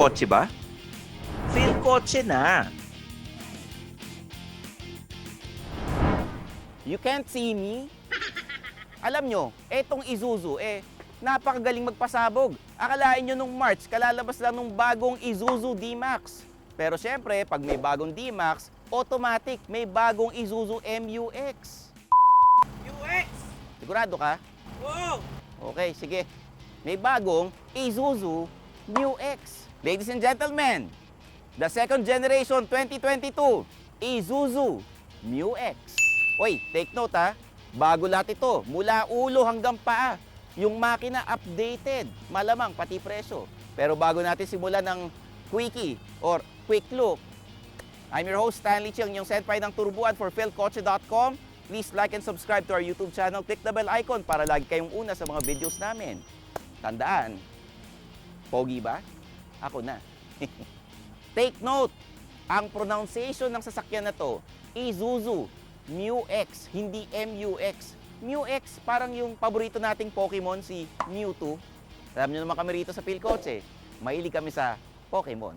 kotse ba? Feel kotse na. You can't see me? Alam nyo, etong Isuzu, napakagaling magpasabog. Akalain nyo nung March, kalalabas lang nung bagong Isuzu D-Max. Pero syempre, pag may bagong D-Max, automatic may bagong Isuzu MU-X. UX! Sigurado ka? Wow! Okay, sige. May bagong Isuzu MU-X. Ladies and gentlemen, the second generation 2022 Isuzu MU-X. Oy, take note ha. Bago lahat ito, mula ulo hanggang paa. Yung makina updated, malamang pati presyo. Pero bago natin simulan ng quickie or quick look, I'm your host Stanley Chiang, yung senpai ng turubuan for philkotse.com. Please like and subscribe to our YouTube channel. Click the bell icon para lagi kayong una sa mga videos namin. Tandaan, pogi ba? Ako na. Take note, ang pronunciation ng sasakyan na to, Isuzu MU-X, hindi MU-X. MU-X, parang yung paborito nating Pokemon, si Mewtwo. Alam nyo naman kami rito sa Philkotse, mahilig kami sa Pokemon.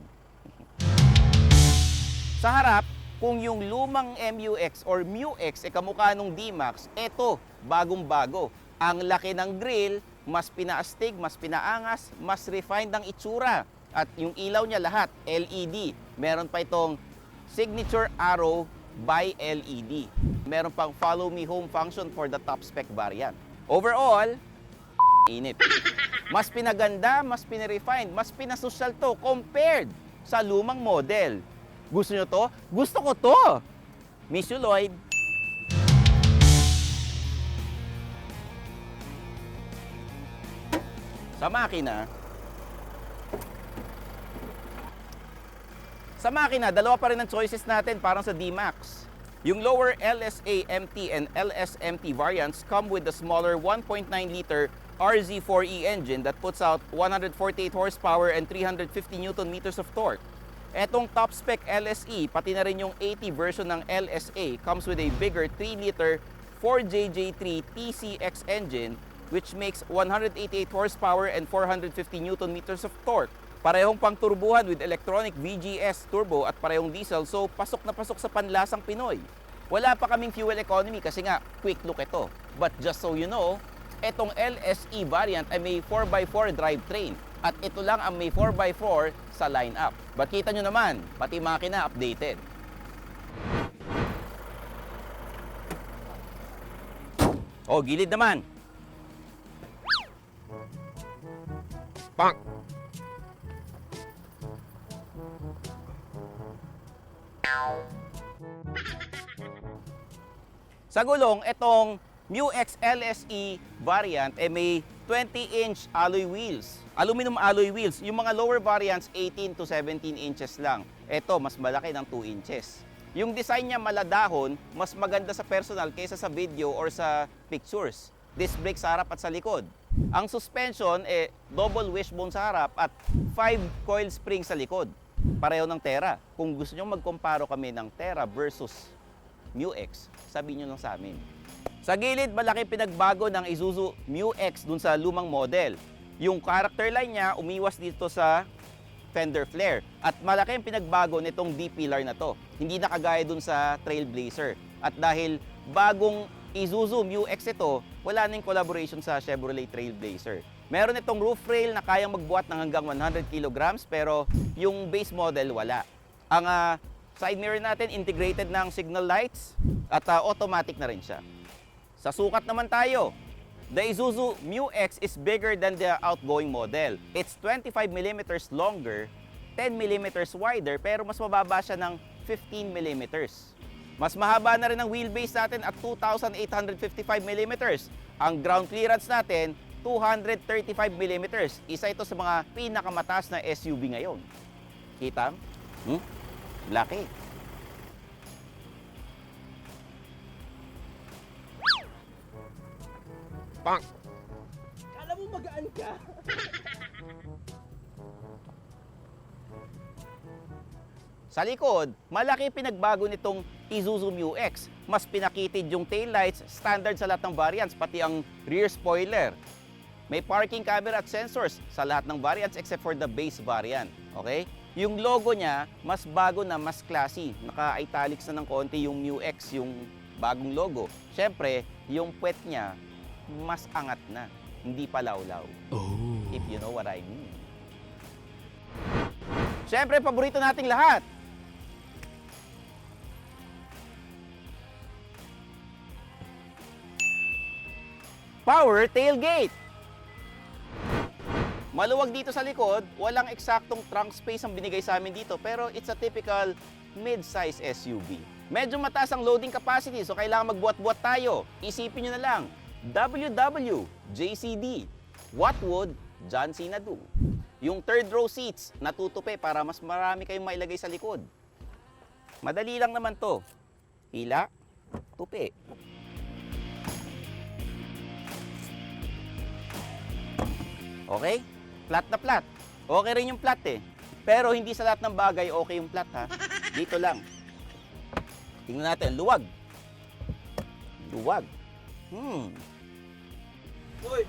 Sa harap, kung yung lumang MU-X or MU-X kamukha nung D-Max, eto, bagong-bago. Ang laki ng grill, mas pinaastig, mas pinaangas, mas refined ang itsura. At yung ilaw niya lahat, LED. Meron pa itong signature arrow by LED. Meron pang follow me home function for the top spec variant. Overall, init. Mas pinaganda, mas pinarefine, mas pinasosyal to compared sa lumang model. Gusto nyo to? Gusto ko to! Miss you, Lloyd. Sa makina, dalawa pa rin ang choices natin parang sa D-Max. Yung lower LSA MT and LSMT variants come with the smaller 1.9 liter RZ4E engine that puts out 148 horsepower and 350 Newton meters of torque. Etong top spec LSE, pati na rin yung 80 version ng LSA, comes with a bigger 3 liter 4JJ3 TCX engine which makes 188 horsepower and 450 Newton meters of torque. Parehong pang turbuhan with electronic VGS turbo at parehong diesel, so pasok na pasok sa panlasang Pinoy. Wala pa kaming fuel economy kasi nga quick look ito. But just so you know, etong LSE variant ay may 4x4 drivetrain at ito lang ang may 4x4 sa lineup. But kita nyo naman, pati makina updated. Oh, gilid naman. Pang! Sa gulong, itong MU-X LSE variant may 20-inch alloy wheels. Aluminum alloy wheels. Yung mga lower variants, 18 to 17 inches lang. Ito, mas malaki ng 2 inches. Yung design niya maladahon, mas maganda sa personal kaysa sa video or sa pictures. Disc brake sa harap at sa likod. Ang suspension, double wishbone sa harap at 5 coil springs sa likod. Pareho ng Terra. Kung gusto nyo magkumparo kami ng Terra versus MU-X, sabihin nyo lang sa amin. Sa gilid, malaki pinagbago ng Isuzu MU-X dun sa lumang model. Yung character line niya, umiwas dito sa fender flare. At malaki ang pinagbago nitong D-pillar na to. Hindi na kagaya dun sa Trailblazer. At dahil bagong Isuzu MU-X ito, wala nang collaboration sa Chevrolet Trailblazer. Meron itong roof rail na kayang magbuhat ng hanggang 100 kilograms, pero yung base model wala. Ang side mirror natin integrated ng signal lights at automatic na rin siya. Sa sukat naman tayo, the Isuzu MU-X is bigger than the outgoing model. It's 25 mm longer, 10 mm wider, pero mas mababa siya ng 15 mm. Mas mahaba na rin ang wheelbase natin at 2,855 mm. Ang ground clearance natin, 235 mm. Isa ito sa mga pinakamataas na SUV ngayon. Kita? Laki. Pang! Kala mo magaan ka? Sa likod, malaki pinagbago nitong Isuzu MU-X. Mas pinakitid yung taillights, standard sa lahat ng variants, pati ang rear spoiler. May parking camera at sensors sa lahat ng variants except for the base variant. Okay? Yung logo niya, mas bago na, mas classy. Naka-italics na ng konti yung MU-X, yung bagong logo. Siyempre, yung puwet niya, mas angat na. Hindi pa lawlaw. If you know what I mean. Siyempre, paborito nating lahat. Power tailgate. Maluwag dito sa likod, walang eksaktong trunk space ang binigay sa amin dito, pero it's a typical mid-size SUV. Medyo mataas ang loading capacity, so kailangan magbuhat-buhat tayo. Isipin nyo na lang, WWJCD. What would John Cena do? Yung third row seats, natutupi para mas marami kayong mailagay sa likod. Madali lang naman to. Hila, tupi. Okay? Flat na flat. Okay rin yung flat eh. Pero hindi sa lahat ng bagay okay yung flat ha. Dito lang. Tingnan natin, luwag. Luwag. Uy,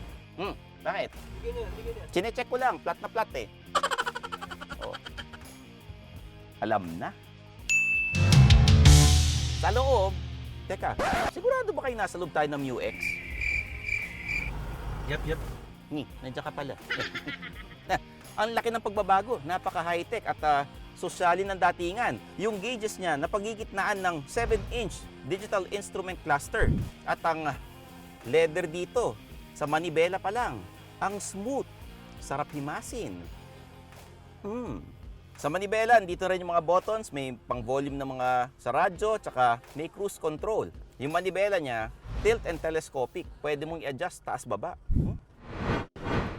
Bakit? hindi ganyan. Chine-check ko lang, flat na flat eh. Oh. Alam na. Sa loob, teka, sigurado ba kayo nasa loob tayo ng MU-X? Yep. Nandiyan ka pala. Ang laki ng pagbabago, napaka-high-tech at sosyalin ng datingan. Yung gauges niya, napagigitnaan ng 7-inch digital instrument cluster. At ang leather dito, sa manibela pa lang, ang smooth, sarap himasin. Sa manibela, dito rin yung mga buttons, may pang-volume na mga sa radyo, tsaka may cruise control. Yung manibela niya, tilt and telescopic. Pwede mong i-adjust taas-baba.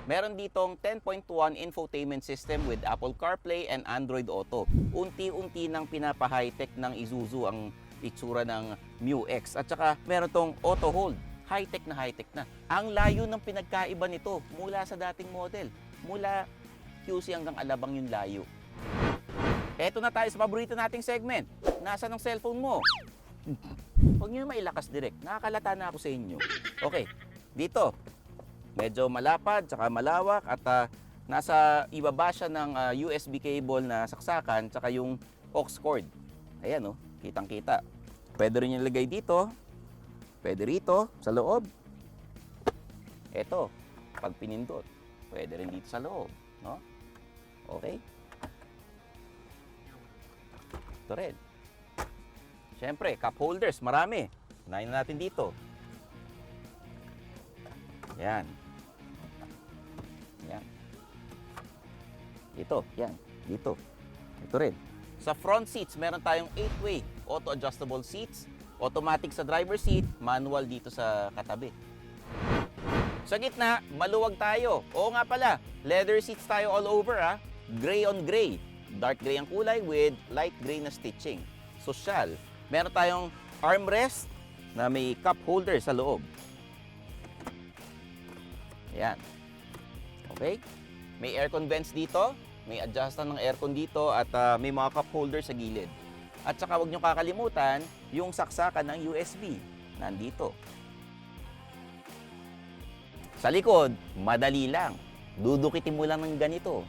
Meron ditong 10.1 infotainment system with Apple CarPlay and Android Auto. Unti-unti nang pinapa-high-tech ng Isuzu ang itsura ng MU-X. At saka meron tong auto hold. High-tech na. Ang layo ng pinagkaiba nito mula sa dating model. Mula QC hanggang Alabang yung layo. Eto na tayo sa paborito nating segment. Nasaan ang cellphone mo? Huwag nyo mailakas direct. Nakakalata na ako sa inyo. Okay, dito. Medyo malapad, tsaka malawak at nasa ibaba siya ng USB cable na saksakan tsaka yung aux cord. Ayan kitang-kita. Pwede rin yung lagay dito. Pwede rito, sa loob. Eto, pag pinindot, pwede rin dito sa loob. No? Okay? Ito rin. Siyempre, cup holders, marami. Unahin na natin dito. Yan. Dito. Ito rin. Sa front seats, meron tayong 8-way auto-adjustable seats, automatic sa driver seat, manual dito sa katabi. Sa gitna, maluwag tayo. Oo nga pala, leather seats tayo all over Gray on gray. Dark gray ang kulay with light gray na stitching. Social. Meron tayong armrest na may cup holder sa loob. Ayan. Okay? May aircon vents dito. May adjustan ng aircon dito at may mga cup holder sa gilid. At saka huwag nyo kakalimutan yung saksakan ng USB. Nandito. Sa likod, madali lang. Dudukitin mo lang ng ganito.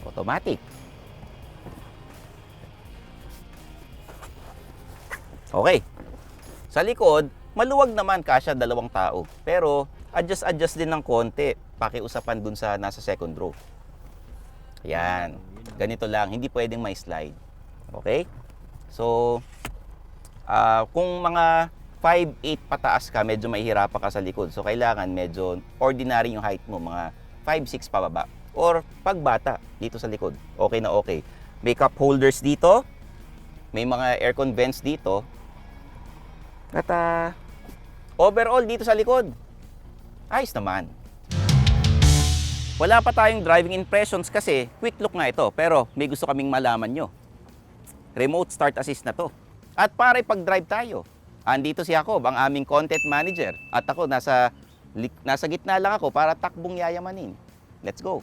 Automatic. Okay. Sa likod, maluwag naman kasya 2 tao. Pero adjust din ng konti. Pakiusapan dun sa nasa second row. Yan. Ganito lang. Hindi pwedeng may slide. Okay? So, kung mga 5'8 pataas ka, medyo mahihirapan ka sa likod. So, kailangan medyo ordinary yung height mo. Mga 5'6 pababa. Or pagbata dito sa likod. Okay na okay. May cup holders dito. May mga aircon vents dito. At overall dito sa likod, ayos naman. Wala pa tayong driving impressions kasi quick look nga ito. Pero may gusto kaming malaman nyo. Remote start assist na to. At para pag-drive tayo, andito si Jacob, ang aming content manager. At ako, nasa gitna lang ako para takbong yayamanin. Let's go.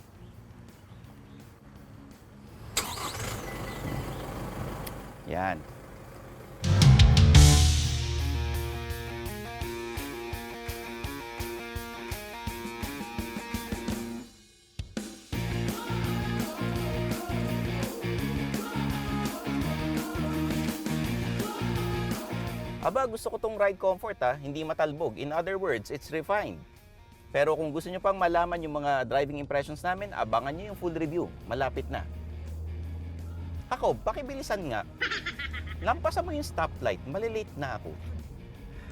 Yan. Aba, gusto ko tong ride comfort hindi matalbog. In other words, it's refined. Pero kung gusto nyo pang malaman yung mga driving impressions namin, abangan nyo yung full review. Malapit na. Ako, pakibilisan nga. Lampasan mo yung stoplight, malilate na ako.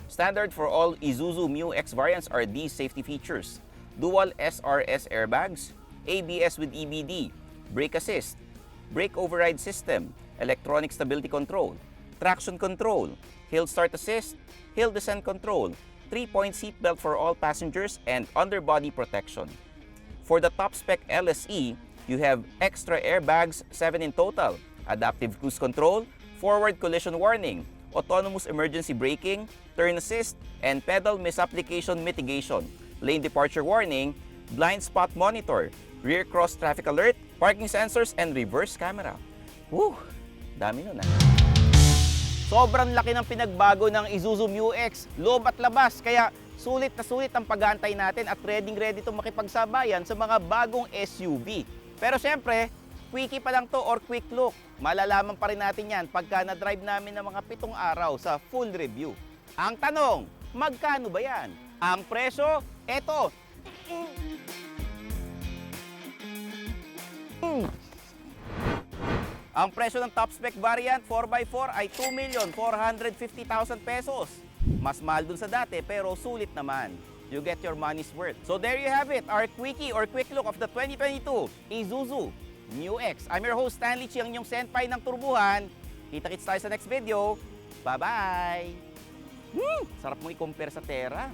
Standard for all Isuzu Mu-X variants are these safety features. Dual SRS airbags, ABS with EBD, brake assist, brake override system, electronic stability control, traction control, hill start assist, hill descent control, 3-point seatbelt for all passengers, and underbody protection. For the top spec LSE, you have extra airbags, 7 in total, adaptive cruise control, forward collision warning, autonomous emergency braking, turn assist, and pedal misapplication mitigation, lane departure warning, blind spot monitor, rear cross traffic alert, parking sensors, and reverse camera. Woo! Dami nun Sobrang laki ng pinagbago ng Isuzu Mu-X, loob at labas, kaya sulit na sulit ang pag-aantay natin at ready itong makipagsabayan sa mga bagong SUV. Pero syempre, quickie pa lang to or quick look. Malalaman pa rin natin yan pagka na-drive namin ng mga 7 araw sa full review. Ang tanong, magkano ba yan? Ang presyo, eto. Ang presyo ng top spec variant 4x4 ay 2,450,000 pesos. Mas mahal dun sa dati pero sulit naman. You get your money's worth. So there you have it, our quickie or quick look of the 2022 Isuzu Mu-X. I'm your host Stanley Chi, ang inyong senpai ng turbuhan. Kita-kits tayo sa next video. Bye-bye! Sarap mo i-compare sa Terra.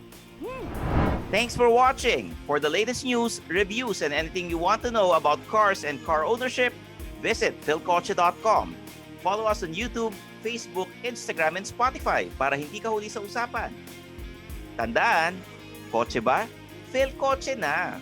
Thanks for watching. For the latest news, reviews, and anything you want to know about cars and car ownership, visit philcoche.com. Follow us on YouTube, Facebook, Instagram, and Spotify para hindi ka huli sa usapan. Tandaan, kotse ba? Philcoche na!